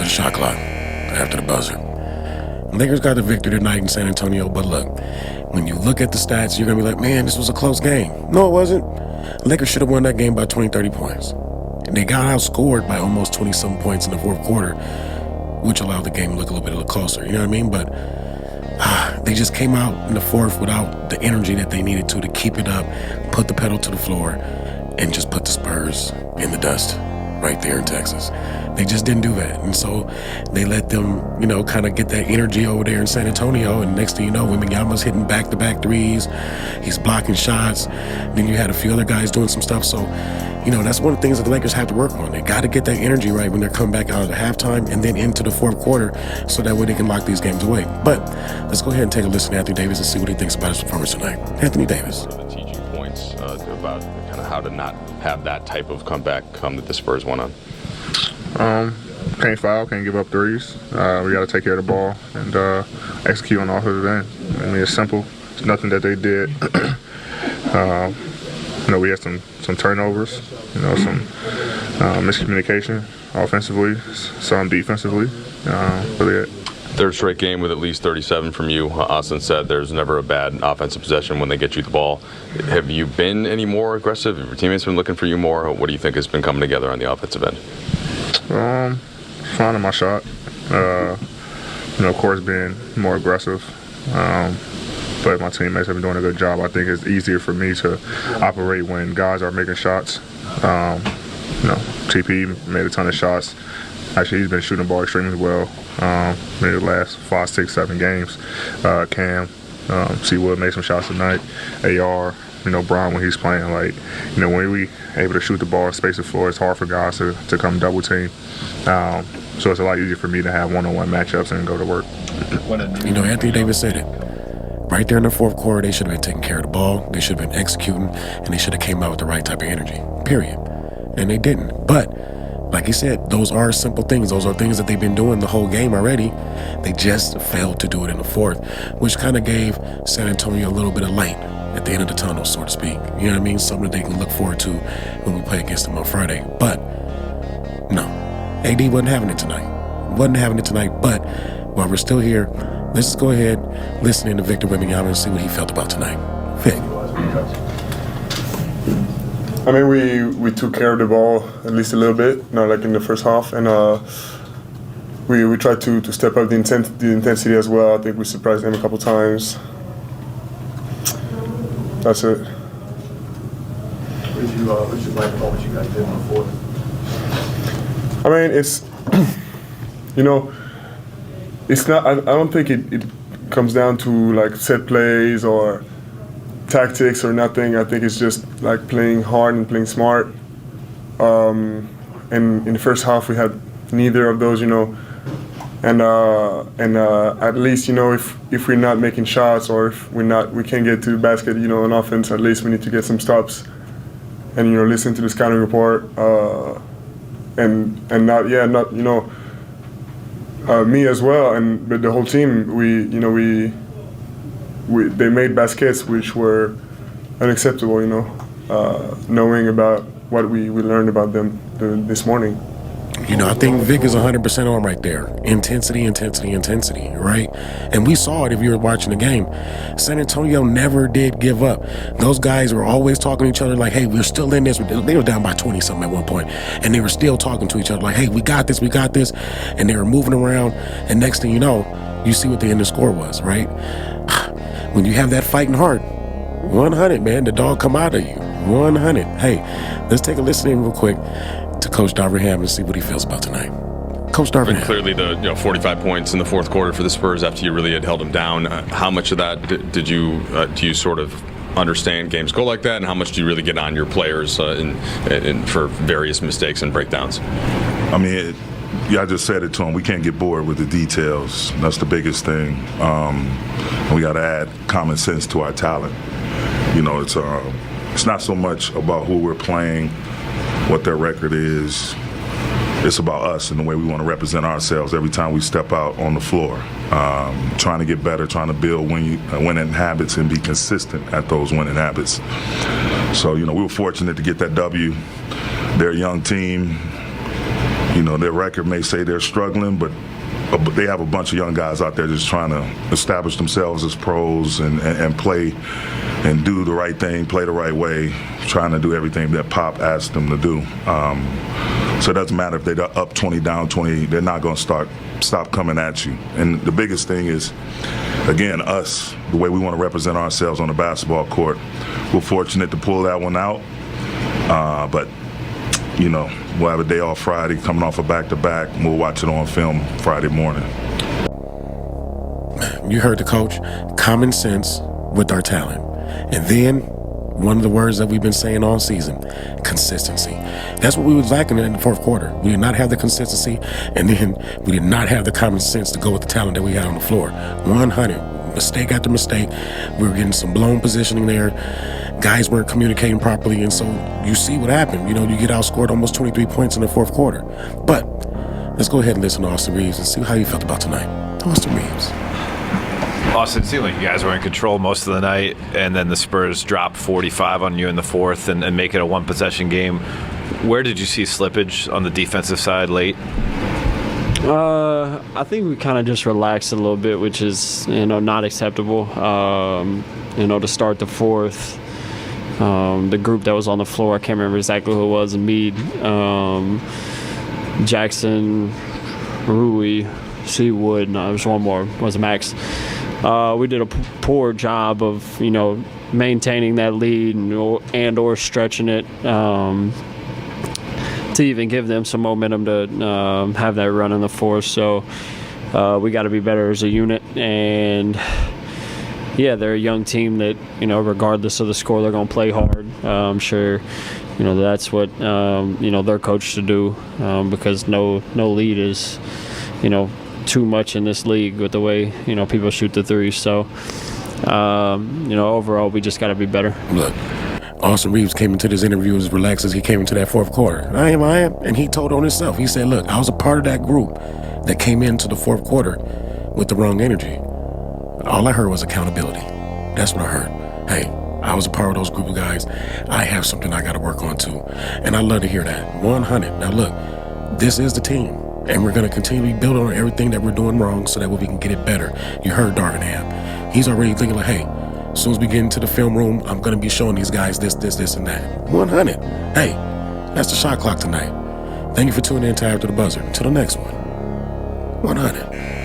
to the shot clock after the buzzer. Lakers got the victory tonight in San Antonio, but look, when you look at the stats, you're going to be like, man, this was a close game. No, it wasn't. Lakers should have won that game by 20, 30 points. And they got outscored by almost 20-some points in the fourth quarter, which allowed the game to look a little bit closer. You know what I mean? But they just came out in the fourth without the energy that they needed to keep it up, put the pedal to the floor, and just put the Spurs in the dust right there in Texas. They just didn't do that. And so they let them, kind of get that energy over there in San Antonio. And next thing you know, Wembanyama's hitting back-to-back threes. He's blocking shots. Then you had a few other guys doing some stuff. So, that's one of the things that the Lakers have to work on. They got to get that energy right when they're coming back out of the halftime and then into the fourth quarter so that way they can lock these games away. But let's go ahead and take a listen to Anthony Davis and see what he thinks about his performance tonight. Anthony Davis. The teaching points about kind of how to not have that type of comeback that the Spurs went on. Can't foul, can't give up threes. We got to take care of the ball and execute on the offensive end. I mean, it's simple. It's nothing that they did. We had some turnovers, some miscommunication offensively, some defensively. Really it. Third straight game with at least 37 from you. Austin said there's never a bad offensive possession when they get you the ball. Have you been any more aggressive? Have your teammates been looking for you more? What do you think has been coming together on the offensive end? Finding my shot. Of course, being more aggressive. But my teammates have been doing a good job. I think it's easier for me to operate when guys are making shots. TP made a ton of shots. Actually, he's been shooting the ball extremely well in the last 5, 6, 7 games. Cam, Seawood made some shots tonight. AR, Brown when he's playing. When we able to shoot the ball, space the floor, it's hard for guys to come double team. So it's a lot easier for me to have one-on-one matchups and go to work. Anthony Davis said it. Right there in the fourth quarter, they should have been taking care of the ball. They should have been executing, and they should have came out with the right type of energy, period. And they didn't. But like he said, those are simple things. Those are things that they've been doing the whole game already. They just failed to do it in the fourth, which kind of gave San Antonio a little bit of light at the end of the tunnel, so to speak. You know what I mean? Something that they can look forward to when we play against them on Friday. But no, AD wasn't having it tonight. But while we're still here, let's just go ahead, listen to Victor Wembanyama and see what he felt about tonight. Vic. I mean, we took care of the ball at least a little bit, like in the first half, and we tried to step up the intensity as well. I think we surprised them a couple times. That's it. What did you like about what you guys did in the fourth? I mean, it's it's not. I don't think it comes down to like set plays or tactics or nothing. I think it's just like playing hard and playing smart. And in the first half, we had neither of those, and at least if we're not making shots or if we can't get to the basket, on offense, at least we need to get some stops and listen to the scouting report and not me as well, but the whole team. They made baskets which were unacceptable, knowing about what we learned about them this morning. I think Vic is 100% on right there. Intensity, right? And we saw it if you were watching the game. San Antonio never did give up. Those guys were always talking to each other like, hey, we're still in this. They were down by 20-something at one point, and they were still talking to each other like, hey, we got this. And they were moving around, and next thing you know, you see what the end of the score was, right? When you have that fighting heart, 100, man, the dog come out of you. 100. Hey, let's take a listen in real quick to Coach Darvingham and see what he feels about tonight. Coach Darvingham. And clearly the 45 points in the fourth quarter for the Spurs after you really had held them down. How much of that do you sort of understand games go like that, and how much do you really get on your players for various mistakes and breakdowns? I mean, I just said it to him. We can't get bored with the details. That's the biggest thing. We got to add common sense to our talent. It's not so much about who we're playing, what their record is. It's about us and the way we want to represent ourselves every time we step out on the floor. Trying to get better, trying to build winning habits and be consistent at those winning habits. So, we were fortunate to get that W. They're a young team. Their record may say they're struggling, but they have a bunch of young guys out there just trying to establish themselves as pros and play and do the right thing, play the right way, trying to do everything that Pop asked them to do. So it doesn't matter if they're up 20, down 20, they're not going to stop coming at you. And the biggest thing is, again, us, the way we want to represent ourselves on the basketball court. We're fortunate to pull that one out, but we'll have a day off Friday, coming off a back-to-back, and we'll watch it on film Friday morning. You heard the coach, common sense with our talent. And then, one of the words that we've been saying all season, consistency. That's what we was lacking in the fourth quarter. We did not have the consistency, and then we did not have the common sense to go with the talent that we had on the floor. 100, mistake after mistake. We were getting some blown positioning there. Guys weren't communicating properly, and so you see what happened. You get outscored almost 23 points in the fourth quarter. But let's go ahead and listen to Austin Reeves and see how you felt about tonight. Austin Reeves. Austin, it seemed like you guys were in control most of the night, and then the Spurs dropped 45 on you in the fourth and make it a one-possession game. Where did you see slippage on the defensive side late? I think we kind of just relaxed a little bit, which is, not acceptable. To start the fourth, the group that was on the floor, I can't remember exactly who it was, Embiid, Jackson, Rui, Seawood, no, there was one more, was Max. We did a poor job of, maintaining that lead and or stretching it to even give them some momentum to have that run in the fourth. So we got to be better as a unit. And, yeah, they're a young team that, regardless of the score, they're going to play hard. I'm sure, that's what, they're coached to do because no lead is, too much in this league with the way people shoot the three. So overall we just got to be better. Look, Austin Reeves came into this interview as relaxed as he came into that fourth quarter. I am, and he told on himself. He said, look, I was a part of that group that came into the fourth quarter with the wrong energy. All I heard was accountability. That's what I heard. Hey, I was a part of those group of guys. I have something I got to work on too, and I love to hear that. 100. Now look, this is the team. And we're going to continue to build on everything that we're doing wrong so that we can get it better. You heard Darvin Ham. He's already thinking like, hey, as soon as we get into the film room, I'm going to be showing these guys this, and that. 100. Hey, that's the shot clock tonight. Thank you for tuning in to After the Buzzer. Until the next one. 100.